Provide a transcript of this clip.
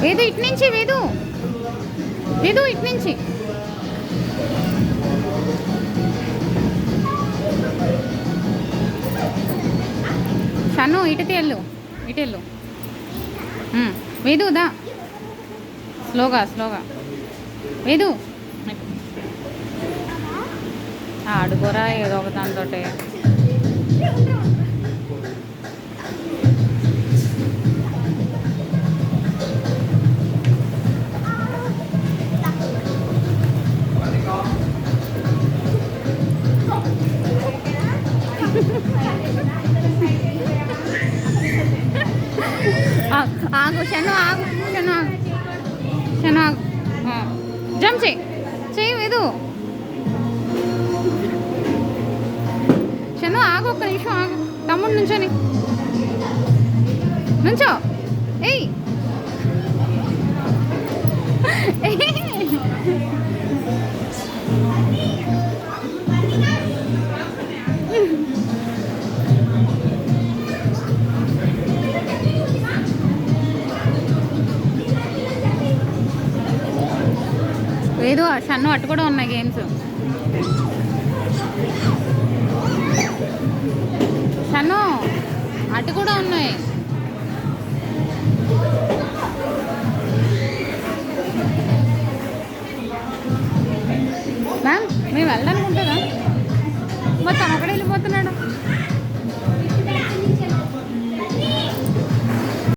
వేదు ఇటు నుంచి, వేదు వేదు ఇటు నుంచి. షన్ను ఇటు వెళ్ళు, ఇటు వెళ్ళు. వేదు దా, స్లోగా స్లోగా. వేదు ఆడుకోరా ఏదో ఒక దాంతో. ఆగు షను, ఆగు షను, ఆగు షను, ఆగు. జంప్ చేయి, చెయ్యి వేదు. షను ఆగు, ఒక్క నిమిషం ఆగు. తమ్ముడు నుంచోని, నుంచో. ఏయ్ ఏదో షన్ను అటు కూడా ఉన్నాయి గేమ్స్. షన్ను అటు కూడా ఉన్నాయి. మ్యామ్ మేము వెళ్ళడానికి ఉంటుందా? మొత్తం ఒకడే వెళ్ళిపోతున్నాడు.